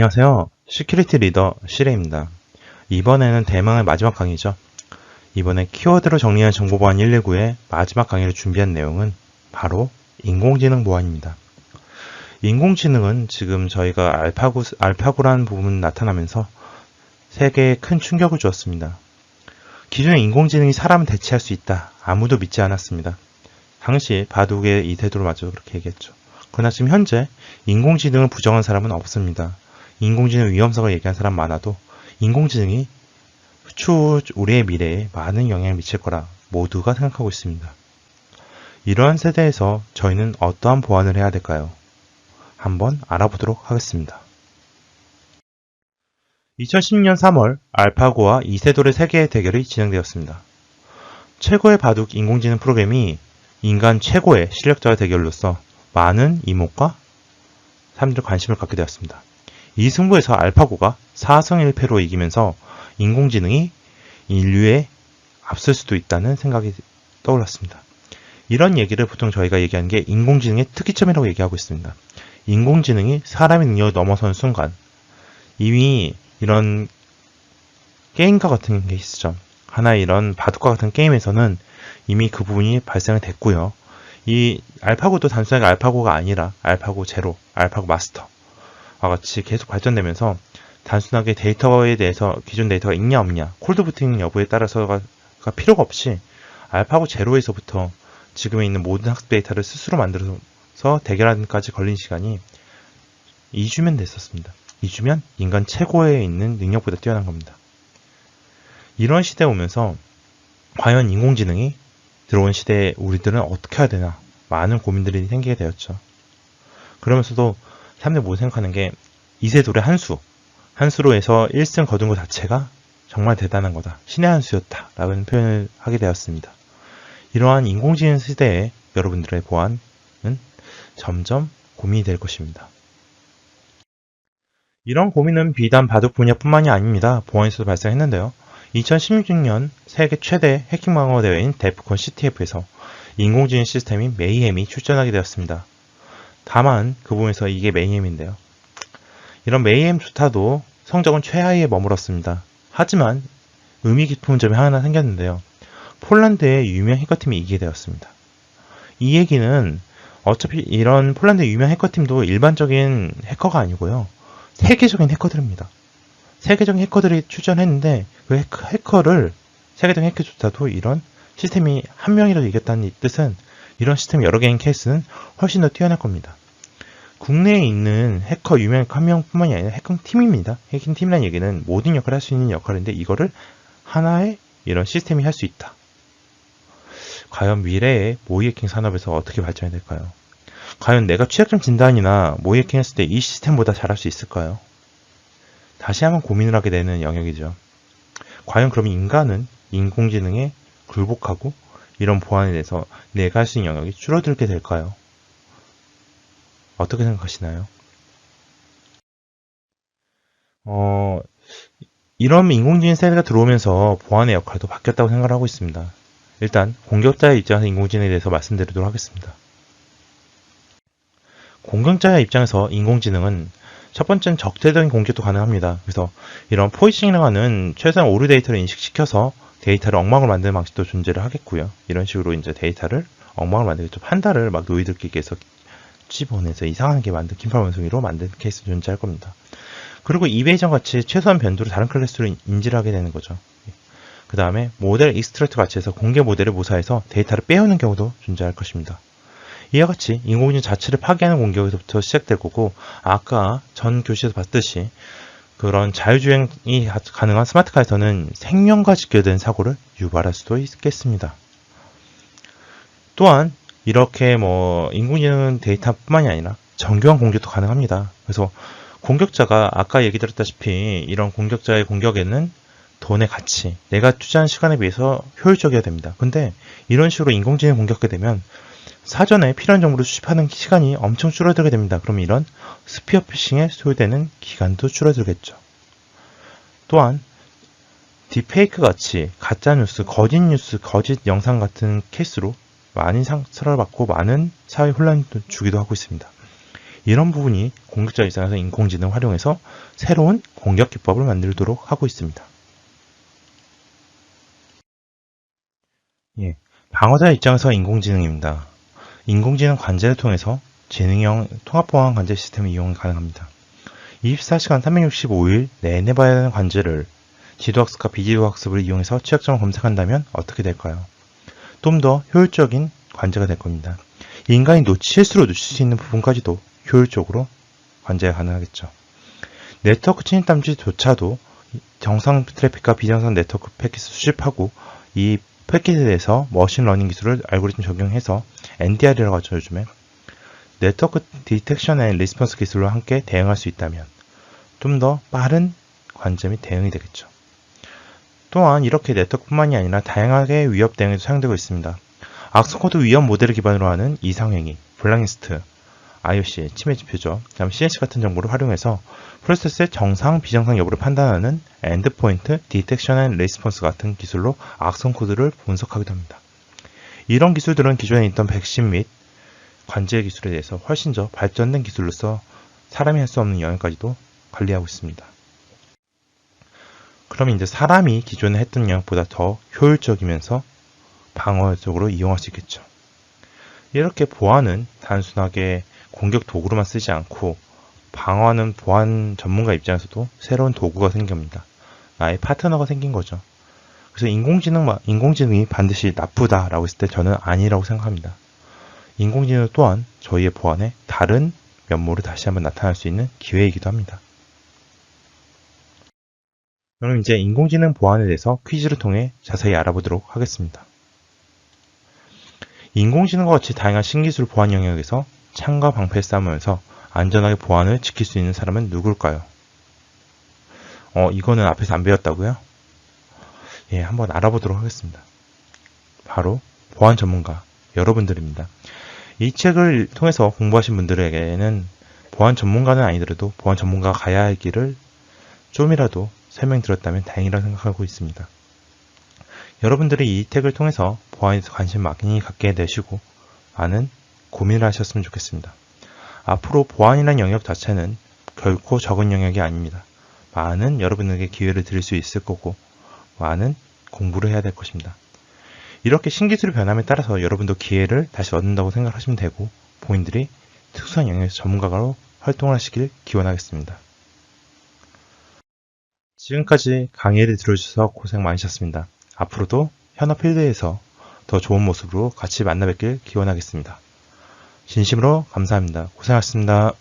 안녕하세요. 시큐리티 리더 시레입니다. 이번에는 대망의 마지막 강의죠. 이번에 키워드로 정리한 정보보안 119의 마지막 강의를 준비한 내용은 바로 인공지능 보안입니다. 인공지능은 지금 저희가 알파고라는 부분이 나타나면서 세계에 큰 충격을 주었습니다. 기존의 인공지능이 사람을 대체할 수 있다. 아무도 믿지 않았습니다. 당시 바둑의 이세돌 마저 그렇게 얘기했죠. 그러나 지금 현재 인공지능을 부정한 사람은 없습니다. 인공지능 위험성을 얘기한 사람 많아도 인공지능이 추후 우리의 미래에 많은 영향을 미칠 거라 모두가 생각하고 있습니다. 이러한 세대에서 저희는 어떠한 보안을 해야 될까요? 한번 알아보도록 하겠습니다. 2016년 3월 알파고와 이세돌의 세계의 대결이 진행되었습니다. 최고의 바둑 인공지능 프로그램이 인간 최고의 실력자의 대결로서 많은 이목과 사람들의 관심을 갖게 되었습니다. 이 승부에서 알파고가 4승 1패로 이기면서 인공지능이 인류에 앞설 수도 있다는 생각이 떠올랐습니다. 이런 얘기를 보통 저희가 얘기하는 게 인공지능의 특이점이라고 얘기하고 있습니다. 인공지능이 사람의 능력을 넘어서는 순간 이미 이런 게임과 같은 게 있죠. 하나의 이런 바둑과 같은 게임에서는 이미 그 부분이 발생이 됐고요. 이 알파고도 단순하게 알파고가 아니라 알파고 제로, 알파고 마스터와 같이 계속 발전되면서 단순하게 데이터에 대해서 기존 데이터가 있냐 없냐, 콜드부팅 여부에 따라서가 필요가 없이 알파고 제로에서부터 지금에 있는 모든 학습 데이터를 스스로 만들어서 대결하는까지 걸린 시간이 2주면 됐었습니다. 2주면 인간 최고에 있는 능력보다 뛰어난 겁니다. 이런 시대에 오면서 과연 인공지능이 들어온 시대에 우리들은 어떻게 해야 되나 많은 고민들이 생기게 되었죠. 그러면서도 사람들이 뭐 생각하는 게 이세돌의 한수로 해서 1승 거둔 것 자체가 정말 대단한 거다. 신의 한 수였다 라는 표현을 하게 되었습니다. 이러한 인공지능 시대에 여러분들의 보안은 점점 고민이 될 것입니다. 이런 고민은 비단 바둑 분야뿐만이 아닙니다. 보안에서도 발생했는데요. 2016년 세계 최대 해킹 방어 대회인 데프콘 CTF에서 인공지능 시스템인 메이햄이 출전하게 되었습니다. 다만 그 부분에서 이게 메이햄인데요. 이런 메이햄조차도 성적은 최하위에 머물렀습니다. 하지만 의미 깊은 점이 하나 생겼는데요. 폴란드의 유명 해커팀이 이기게 되었습니다. 이 얘기는 어차피 이런 폴란드의 유명 해커팀도 일반적인 해커가 아니고요. 세계적인 해커들입니다. 세계적인 해커들이 출전했는데 그 해커를 세계적인 해커조차도 이런 시스템이 한 명이라도 이겼다는 뜻은 이런 시스템이 여러 개인 케이스는 훨씬 더 뛰어날 겁니다. 국내에 있는 해커 유명 해커 한 명뿐만이 아니라 해킹팀입니다. 해킹팀이라는 얘기는 모든 역할을 할 수 있는 역할인데 이거를 하나의 이런 시스템이 할 수 있다. 과연 미래의 모의해킹 산업에서 어떻게 발전이 될까요? 과연 내가 취약점 진단이나 모의해킹 했을 때 이 시스템보다 잘할 수 있을까요? 다시 한번 고민을 하게 되는 영역이죠. 과연 그럼 인간은 인공지능에 굴복하고 이런 보안에 대해서 내가 할 수 있는 영역이 줄어들게 될까요? 어떻게 생각하시나요? 이런 인공지능 세대가 들어오면서 보안의 역할도 바뀌었다고 생각을 하고 있습니다. 일단 공격자의 입장에서 인공지능에 대해서 말씀드리도록 하겠습니다. 공격자의 입장에서 인공지능은 첫 번째는 적대적인 공격도 가능합니다. 그래서 이런 포이싱이라고 하는 최소한 오류 데이터를 인식시켜서 데이터를 엉망으로 만드는 방식도 존재를 하겠고요. 이런 식으로 이제 데이터를 엉망으로 만들겠죠. 판다를 막 노이들끼리해서 집어내서 이상하게 만든 긴팔 원숭이로 만든 케이스 존재할 겁니다. 그리고 이베이전 같이 최소한 변두로 다른 클래스로 인지를 하게 되는 거죠. 그 다음에 모델 익스트랙트 같이 해서 공개 모델을 모사해서 데이터를 빼오는 경우도 존재할 것입니다. 이와 같이 인공지능 자체를 파괴하는 공격에서부터 시작될 거고 아까 전 교시에서 봤듯이 그런 자율주행이 가능한 스마트카에서는 생명과 직결된 사고를 유발할 수도 있겠습니다. 또한 이렇게 인공지능 데이터뿐만이 아니라 정교한 공격도 가능합니다. 그래서 공격자가 아까 얘기 드렸다시피 이런 공격자의 공격에는 돈의 가치, 내가 투자한 시간에 비해서 효율적이어야 됩니다. 근데 이런 식으로 인공지능 공격하게 되면 사전에 필요한 정보를 수집하는 시간이 엄청 줄어들게 됩니다. 그럼 이런 스피어 피싱에 소요되는 기간도 줄어들겠죠. 또한 딥페이크 같이 가짜뉴스, 거짓 뉴스, 거짓 영상 같은 케이스로 많이 상처를 받고 많은 사회 혼란도 주기도 하고 있습니다. 이런 부분이 공격자 입장에서 인공지능을 활용해서 새로운 공격 기법을 만들도록 하고 있습니다. 예, 방어자 입장에서 인공지능입니다. 인공지능 관제를 통해서 지능형 통합보안 관제 시스템을 이용 가능합니다. 24시간 365일 내내 봐야 하는 관제를 지도학습과 비지도학습을 이용해서 취약점을 검색한다면 어떻게 될까요? 좀 더 효율적인 관제가 될 겁니다. 인간이 실수로 놓칠 수 있는 부분까지도 효율적으로 관제가 가능하겠죠. 네트워크 침입담지조차도 정상 트래픽과 비정상 네트워크 패킷을 수집하고 이 패킷에 대해서 머신러닝 기술을 알고리즘 적용해서 NDR이라고 하죠, 요즘에. 네트워크 디텍션 앤 리스폰스 기술로 함께 대응할 수 있다면 좀 더 빠른 관제 및 대응이 되겠죠. 또한 이렇게 네트워크뿐만이 아니라 다양하게 위협 대응에도 사용되고 있습니다. 악성코드 위협 모델을 기반으로 하는 이상행위, 블랙리스트, IOC, 침해 지표죠. 다음 CNC 같은 정보를 활용해서 프로세스의 정상, 비정상 여부를 판단하는 엔드포인트, 디텍션 앤 레스폰스 같은 기술로 악성 코드를 분석하기도 합니다. 이런 기술들은 기존에 있던 백신 및 관제 기술에 대해서 훨씬 더 발전된 기술로서 사람이 할 수 없는 영역까지도 관리하고 있습니다. 그럼 이제 사람이 기존에 했던 영역보다 더 효율적이면서 방어적으로 이용할 수 있겠죠. 이렇게 보안은 단순하게 공격 도구로만 쓰지 않고 방어하는 보안 전문가 입장에서도 새로운 도구가 생깁니다. 나의 파트너가 생긴 거죠. 그래서 인공지능이 반드시 나쁘다라고 했을 때 저는 아니라고 생각합니다. 인공지능 또한 저희의 보안에 다른 면모를 다시 한번 나타날 수 있는 기회이기도 합니다. 그럼 이제 인공지능 보안에 대해서 퀴즈를 통해 자세히 알아보도록 하겠습니다. 인공지능과 같이 다양한 신기술 보안 영역에서 창과 방패를 쌓으면서 안전하게 보안을 지킬 수 있는 사람은 누굴까요? 이거는 앞에서 안 배웠다고요? 예, 한번 알아보도록 하겠습니다. 바로 보안 전문가 여러분들입니다. 이 책을 통해서 공부하신 분들에게는 보안 전문가는 아니더라도 보안 전문가가 가야 할 길을 좀이라도 설명드렸다면 다행이라고 생각하고 있습니다. 여러분들이 이 책을 통해서 보안에 대해서 관심 많이 갖게 되시고 많은 고민을 하셨으면 좋겠습니다. 앞으로 보안이라는 영역 자체는 결코 적은 영역이 아닙니다. 많은 여러분에게 기회를 드릴 수 있을 거고 많은 공부를 해야 될 것입니다. 이렇게 신기술의 변함에 따라서 여러분도 기회를 다시 얻는다고 생각하시면 되고 본인들이 특수한 영역에서 전문가로 활동을 하시길 기원하겠습니다. 지금까지 강의를 들어주셔서 고생 많으셨습니다. 앞으로도 현업 필드에서 더 좋은 모습으로 같이 만나 뵙길 기원하겠습니다. 진심으로 감사합니다. 고생하셨습니다.